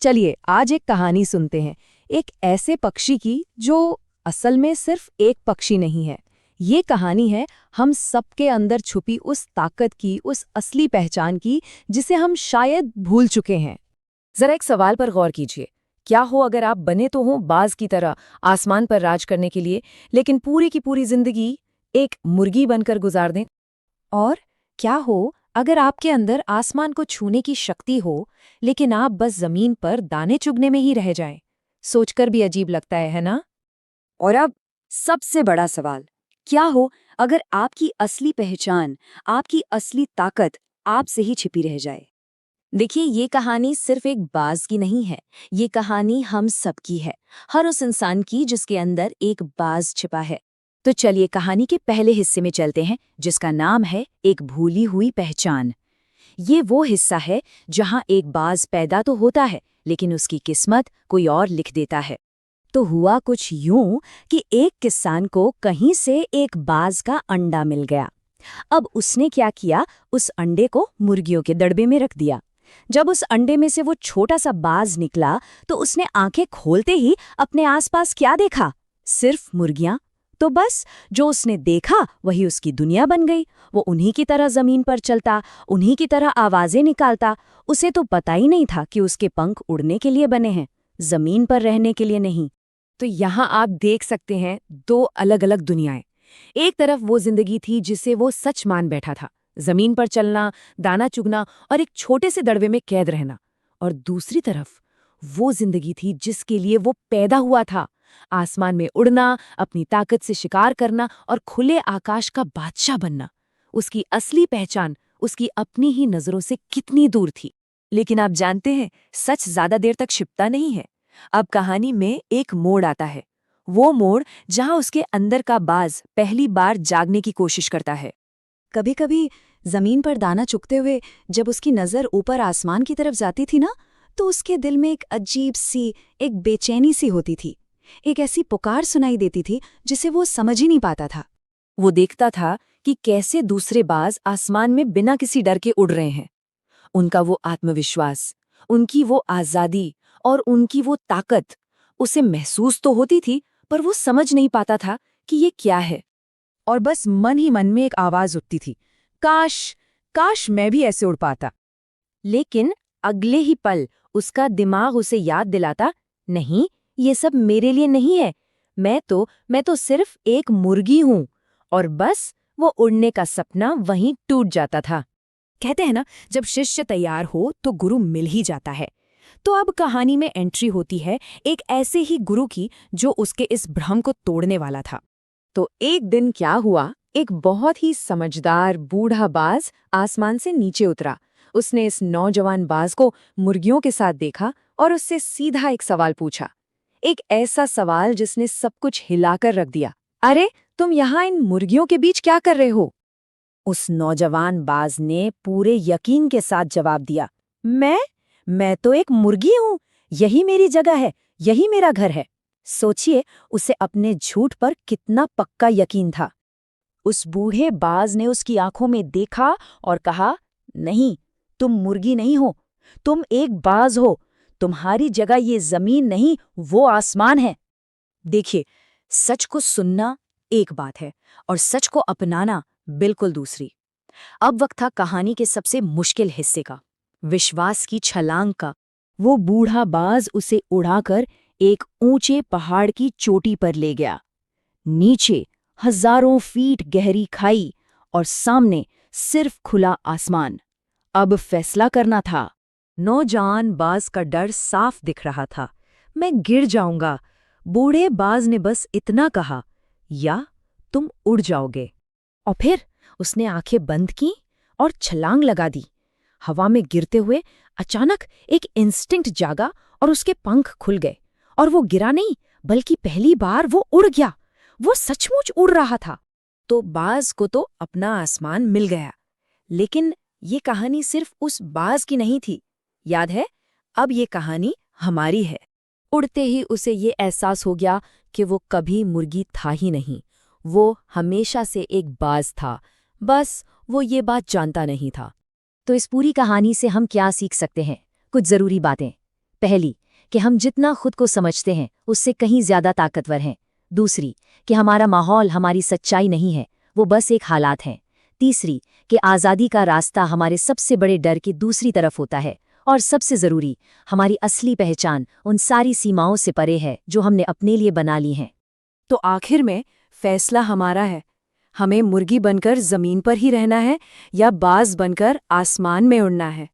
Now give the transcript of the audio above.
चलिए आज एक कहानी सुनते हैं, एक ऐसे पक्षी की जो असल में सिर्फ एक पक्षी नहीं है। ये कहानी है हम सबके अंदर छुपी उस ताकत की, उस असली पहचान की जिसे हम शायद भूल चुके हैं। जरा एक सवाल पर गौर कीजिए। क्या हो अगर आप बने तो हो बाज की तरह आसमान पर राज करने के लिए, लेकिन पूरी की पूरी जिंदगी एक मुर्गी बनकर गुजार दें? और क्या हो अगर आपके अंदर आसमान को छूने की शक्ति हो, लेकिन आप बस जमीन पर दाने चुगने में ही रह जाएं? सोचकर भी अजीब लगता है ना? और अब सबसे बड़ा सवाल, क्या हो अगर आपकी असली पहचान, आपकी असली ताकत आपसे ही छिपी रह जाए? देखिए, ये कहानी सिर्फ एक बाज की नहीं है। ये कहानी हम सबकी है, हर उस इंसान की जिसके अंदर एक बाज छिपा है। तो चलिए कहानी के पहले हिस्से में चलते हैं, जिसका नाम है एक भूली हुई पहचान। ये वो हिस्सा है जहां एक बाज पैदा तो होता है, लेकिन उसकी किस्मत कोई और लिख देता है। तो हुआ कुछ यूं कि एक किसान को कहीं से एक बाज का अंडा मिल गया। अब उसने क्या किया, उस अंडे को मुर्गियों के दड़बे में रख दिया। जब उस अंडे में से वो छोटा सा बाज निकला, तो उसने आंखें खोलते ही अपने आसपास क्या देखा? सिर्फ मुर्गियां। तो बस जो उसने देखा वही उसकी दुनिया बन गई। वो उन्हीं की तरह जमीन पर चलता, उन्हीं की तरह आवाजें निकालता। उसे तो पता ही नहीं था कि उसके पंख उड़ने के लिए बने हैं, जमीन पर रहने के लिए नहीं। तो यहाँ आप देख सकते हैं दो अलग अलग दुनियाएं। एक तरफ वो जिंदगी थी जिसे वो सच मान बैठा था, जमीन पर चलना, दाना चुगना और एक छोटे से दड़बे में कैद रहना। और दूसरी तरफ वो जिंदगी थी जिसके लिए वो पैदा हुआ था, आसमान में उड़ना, अपनी ताकत से शिकार करना और खुले आकाश का बादशाह बनना। उसकी असली पहचान उसकी अपनी ही नजरों से कितनी दूर थी। लेकिन आप जानते हैं, सच ज्यादा देर तक छिपता नहीं है। अब कहानी में एक मोड़ आता है, वो मोड़ जहां उसके अंदर का बाज पहली बार जागने की कोशिश करता है। कभी कभी जमीन पर दाना चुगते हुए जब उसकी नजर ऊपर आसमान की तरफ जाती थी ना, तो उसके दिल में एक अजीब सी, एक बेचैनी सी होती थी। एक ऐसी पुकार सुनाई देती थी जिसे वो समझ ही नहीं पाता था। वो देखता था कि कैसे दूसरे बाज आसमान में बिना किसी डर के उड़ रहे हैं। उनका वो आत्मविश्वास, उनकी वो आजादी और उनकी वो ताकत उसे महसूस तो होती थी, पर वो समझ नहीं पाता था कि ये क्या है। और बस मन ही मन में एक आवाज उठती थी, काश काश मैं भी ऐसे उड़ पाता। लेकिन अगले ही पल उसका दिमाग उसे याद दिलाता, नहीं, ये सब मेरे लिए नहीं है। मैं तो सिर्फ एक मुर्गी हूं। और बस वो उड़ने का सपना वहीं टूट जाता था। कहते हैं ना, जब शिष्य तैयार हो तो गुरु मिल ही जाता है। तो अब कहानी में एंट्री होती है एक ऐसे ही गुरु की जो उसके इस भ्रम को तोड़ने वाला था। तो एक दिन क्या हुआ, एक बहुत ही समझदार बूढ़ा बाज आसमान से नीचे उतरा। उसने इस नौजवान बाज को मुर्गियों के साथ देखा और उससे सीधा एक सवाल पूछा। एक ऐसा सवाल जिसने सब कुछ हिलाकर रख दिया। अरे, तुम यहाँ इन मुर्गियों के बीच क्या कर रहे हो? उस नौजवान बाज ने पूरे यकीन के साथ जवाब दिया, मैं तो एक मुर्गी हूँ। यही मेरी जगह है, यही मेरा घर है। सोचिए, उसे अपने झूठ पर कितना पक्का यकीन था। उस बूढ़े बाज ने उसकी आंखों में देखा और कहा, नहीं, तुम मुर्गी नहीं हो, तुम एक बाज हो। तुम्हारी जगह ये जमीन नहीं, वो आसमान है। देखिए, सच को सुनना एक बात है और सच को अपनाना बिल्कुल दूसरी। अब वक्त था कहानी के सबसे मुश्किल हिस्से का, विश्वास की छलांग का। वो बूढ़ा बाज उसे उड़ाकर एक ऊंचे पहाड़ की चोटी पर ले गया। नीचे हजारों फीट गहरी खाई और सामने सिर्फ खुला आसमान। अब फैसला करना था। नौजवान बाज का डर साफ दिख रहा था, मैं गिर जाऊंगा। बूढ़े बाज ने बस इतना कहा, या तुम उड़ जाओगे। और फिर उसने आंखें बंद की और छलांग लगा दी। हवा में गिरते हुए अचानक एक इंस्टिंक्ट जागा और उसके पंख खुल गए। और वो गिरा नहीं, बल्कि पहली बार वो उड़ गया। वो सचमुच उड़ रहा था। तो बाज को तो अपना आसमान मिल गया। लेकिन ये कहानी सिर्फ उस बाज की नहीं थी, याद है? अब ये कहानी हमारी है। उड़ते ही उसे ये एहसास हो गया कि वो कभी मुर्गी था ही नहीं, वो हमेशा से एक बाज था। बस वो ये बात जानता नहीं था। तो इस पूरी कहानी से हम क्या सीख सकते हैं? कुछ जरूरी बातें। पहली, कि हम जितना खुद को समझते हैं उससे कहीं ज्यादा ताकतवर हैं। दूसरी, कि हमारा माहौल हमारी सच्चाई नहीं है, वो बस एक हालात हैं। तीसरी, कि आज़ादी का रास्ता हमारे सबसे बड़े डर की दूसरी तरफ होता है। और सबसे ज़रूरी, हमारी असली पहचान उन सारी सीमाओं से परे है जो हमने अपने लिए बना ली हैं। तो आखिर में फैसला हमारा है। हमें मुर्गी बनकर जमीन पर ही रहना है या बाज बनकर आसमान में उड़ना है।